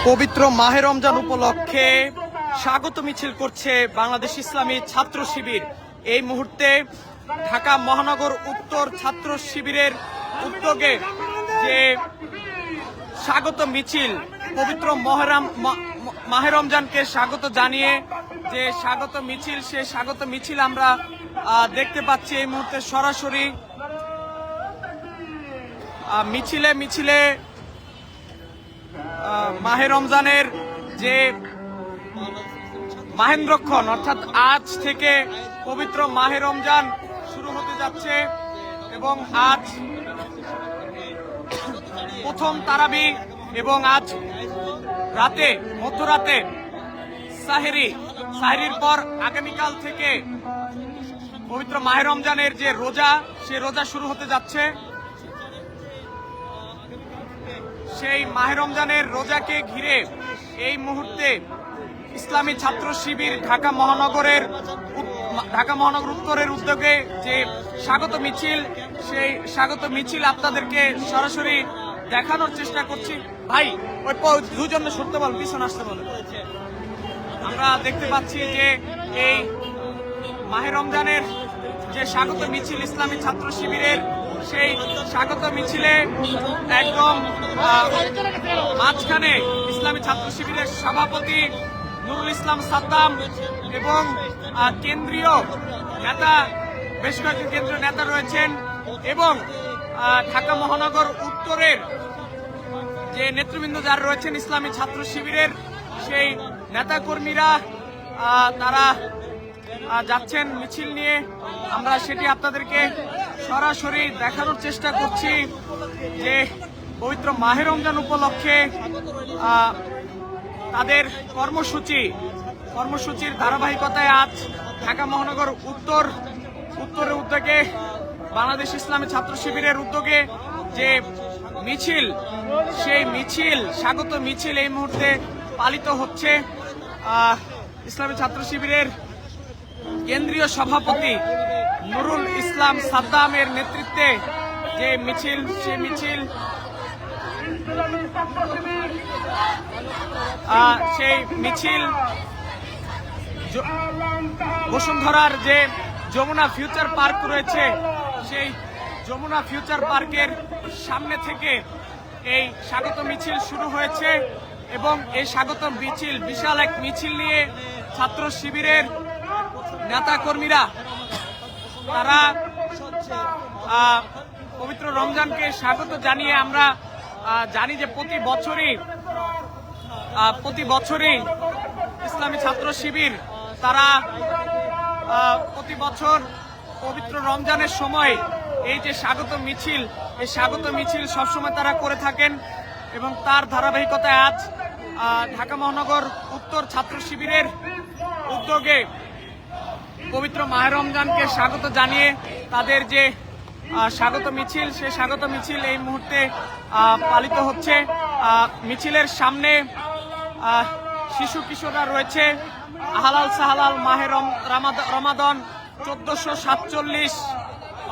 পবিত্র মাহে রমজান উপলক্ষে স্বাগত মিছিল করছে বাংলাদেশ ইসলামী ছাত্র শিবির। এই মুহূর্তে ঢাকা মহানগর উত্তর ছাত্র শিবিরের উদ্যোগে যে স্বাগত মিছিল, পবিত্র মাহে রমজানকে স্বাগত জানিয়ে যে স্বাগত মিছিল, সে স্বাগত মিছিল আমরা দেখতে পাচ্ছি এই মুহূর্তে সরাসরি। মিছিলে মিছিলে মাহে রমজানের যে মাহেন্দ্রক্ষণ, অর্থাৎ আজ থেকে পবিত্র মাহে রমজান শুরু হতে যাচ্ছে এবং আজ প্রথম তারাবি এবং আজ রাতে মধ্যরাতে সাহরির পর আগামীকাল থেকে পবিত্র মাহে রমজানের যে রোজা, সে রোজা শুরু হতে যাচ্ছে। সেই মাহে রমজানের রোজাকে ঘিরে এই মুহূর্তে ইসলামী ছাত্র শিবির ঢাকা মহানগর উত্তরের উদ্যোগে যে স্বাগত মিছিল, সেই স্বাগত মিছিল আপনাদেরকে সরাসরি দেখানোর চেষ্টা করছি। ভাই ওই দুজনে সরতে বল, পিছনে আসতে বলে। আমরা দেখতে পাচ্ছি যে এই মাহে রমজানের যে স্বাগত মিছিল ইসলামী ছাত্র শিবিরের, সেই স্বাগত মিছিলে একদম মাঝখানে ইসলামী ছাত্র শিবিরের সভাপতি নুরুল ইসলাম সাদ্দাম এবং কেন্দ্রীয় নেতা, বেশ কয়েকজন কেন্দ্রীয় নেতা রয়েছেন এবং ঢাকা মহানগর উত্তরের যে নেতৃবৃন্দ যারা রয়েছেন ইসলামী ছাত্র শিবিরের, সেই নেতাকর্মীরা তারা যাচ্ছেন মিছিল নিয়ে। আমরা সেটি আপনাদেরকে সরাসরি দেখানোর চেষ্টা করছি যে পবিত্র মাহে রমজান উপলক্ষে তাদের কর্মসূচির ধারাবাহিকতায় আজ ঢাকা মহানগর উত্তরের উদ্যোগে বাংলাদেশ ইসলামী ছাত্র শিবিরের উদ্যোগে যে মিছিল, সেই মিছিল, স্বাগত মিছিল এই মুহূর্তে পালিত হচ্ছে। ইসলামী ছাত্র শিবিরের কেন্দ্রীয় সভাপতি নুরুল ইসলাম সাদ্দামের নেতৃত্বে যে মিছিল, সে মিছিল বসুন্ধরার যে যমুনা ফিউচার পার্ক রয়েছে, সেই যমুনা ফিউচার পার্কের সামনে থেকে এই স্বাগত মিছিল শুরু হয়েছে এবং এই স্বাগত মিছিল, বিশাল এক মিছিল নিয়ে ছাত্র শিবিরের নেতাকর্মীরা তারা পবিত্র রমজানকে স্বাগত জানিয়ে, আমরা জানি যে প্রতি বছরই ইসলামী ছাত্র শিবির তারা প্রতি বছর পবিত্র রমজানের সময় এই যে স্বাগত মিছিল, এই স্বাগত মিছিল সবসময় তারা করে থাকেন এবং তার ধারাবাহিকতায় আজ ঢাকা মহানগর উত্তর ছাত্র শিবিরের উদ্যোগে পবিত্র মাহে রমজানকে স্বাগত জানিয়ে তাদের যে স্বাগত মিছিল, সেই স্বাগত মিছিল এই মুহূর্তে পালিত হচ্ছে। মিছিলের সামনে শিশু কিশোররা রয়েছে। আহলাল সাহালাল মাহে রমাদান 1447,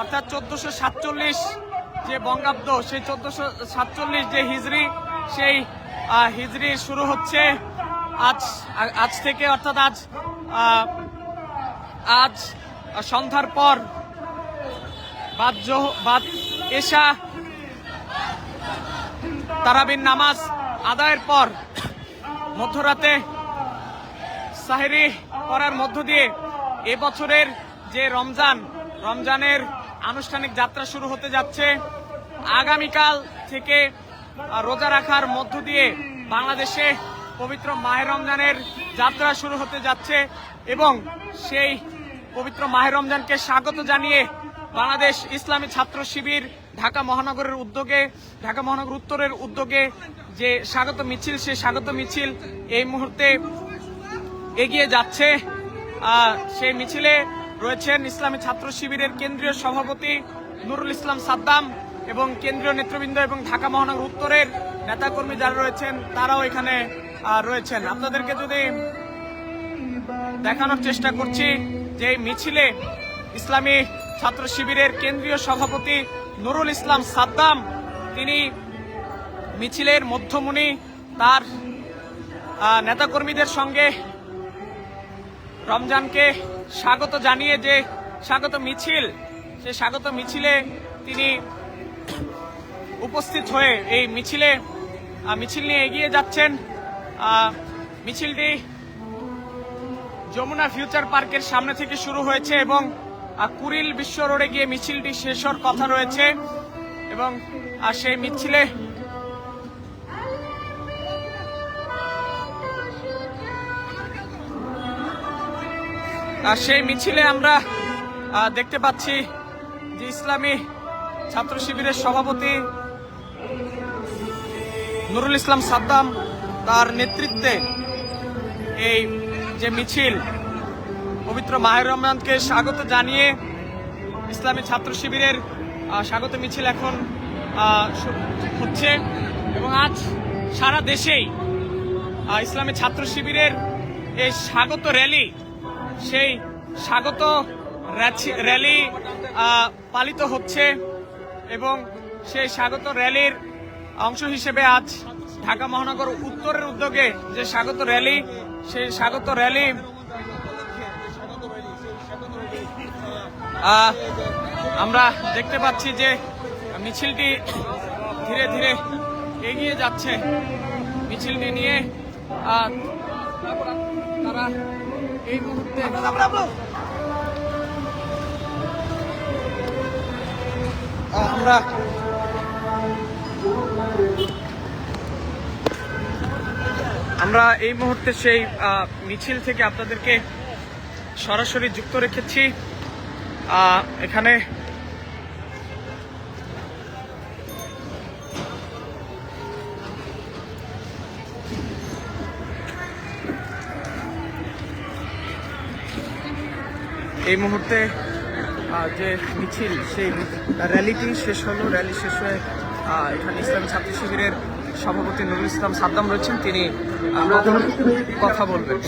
অর্থাৎ 1447 যে বঙ্গাব্দ, সেই 1447 যে হিজরি, সেই হিজরি শুরু হচ্ছে আজ থেকে, অর্থাৎ আজ সন্ধ্যার পর বাদ এশা তারাবির নামাজ আদায়ের পর মধ্যরাতে সাহরি করার মধ্য দিয়ে এবছরের যে রমজানের আনুষ্ঠানিক যাত্রা শুরু হতে যাচ্ছে। আগামীকাল থেকে রোজা রাখার মধ্য দিয়ে বাংলাদেশে পবিত্র মাহে রমজানের যাত্রা শুরু হতে যাচ্ছে এবং সেই পবিত্র মাহে রমজানকে স্বাগত জানিয়ে বাংলাদেশ ইসলামী ছাত্র শিবির ঢাকা মহানগর উত্তরের উদ্যোগে যে স্বাগত মিছিল, সেই স্বাগত মিছিল এই মুহূর্তে এগিয়ে যাচ্ছে। সেই মিছিলে রয়েছেন ইসলামী ছাত্র শিবিরের কেন্দ্রীয় সভাপতি নুরুল ইসলাম সাদ্দাম এবং কেন্দ্রীয় নেতৃবৃন্দ এবং ঢাকা মহানগর উত্তরের নেতাকর্মী যারা রয়েছেন, তারাও এখানে রয়েছেন। আপনাদেরকে যদি দেখানোর চেষ্টা করছি যে মিছিলে ইসলামী ছাত্র শিবিরের কেন্দ্রীয় সভাপতি নুরুল ইসলাম সাদ্দাম, তিনি মিছিলের মধ্যমণি, তার নেতাকর্মীদের সঙ্গে রমজানকে স্বাগত জানিয়ে যে স্বাগত মিছিল, সে স্বাগত মিছিলে তিনি উপস্থিত হয়ে এই মিছিল নিয়ে এগিয়ে যাচ্ছেন। মিছিলটি যমুনা ফিউচার পার্কের সামনে থেকে শুরু হয়েছে এবং কুড়িল বিশ্ব রোডে গিয়ে মিছিলটি শেষ হওয়ার কথা রয়েছে এবং সেই মিছিলে আমরা দেখতে পাচ্ছি যে ইসলামী ছাত্র শিবিরের সভাপতি নুরুল ইসলাম সাদ্দাম তার নেতৃত্বে এই যে মিছিল, পবিত্র মাহে রমজানকে স্বাগত জানিয়ে ইসলামী ছাত্র শিবিরের স্বাগত মিছিল এখন হচ্ছে এবং আজ সারা দেশেই ইসলামী ছাত্র শিবিরের এই স্বাগত র্যালি, সেই স্বাগত র্যালি পালিত হচ্ছে এবং সেই স্বাগত র্যালির অংশ হিসেবে আজ ঢাকা মহানগর উত্তরের উদ্যোগে যে স্বাগত র্যালি, সেই স্বাগত র্যালি আমরা দেখতে পাচ্ছি যে মিছিলটি ধীরে ধীরে এগিয়ে যাচ্ছে। মিছিলটি নিয়ে তারা এই মুহূর্তে আমরা এই মুহূর্তে সেই মিছিল থেকে আপনাদেরকে সরাসরি যুক্ত রেখেছি। এখানে এই মুহূর্তে যে মিছিল, সেই র্যালিটি শেষ হলো। র্যালি শেষ হয়ে এখানে ইসলামী ছাত্র শিবিরের সভাপতি নুরুল ইসলাম সাদ্দাম রয়েছেন, তিনি কথা বলবেন।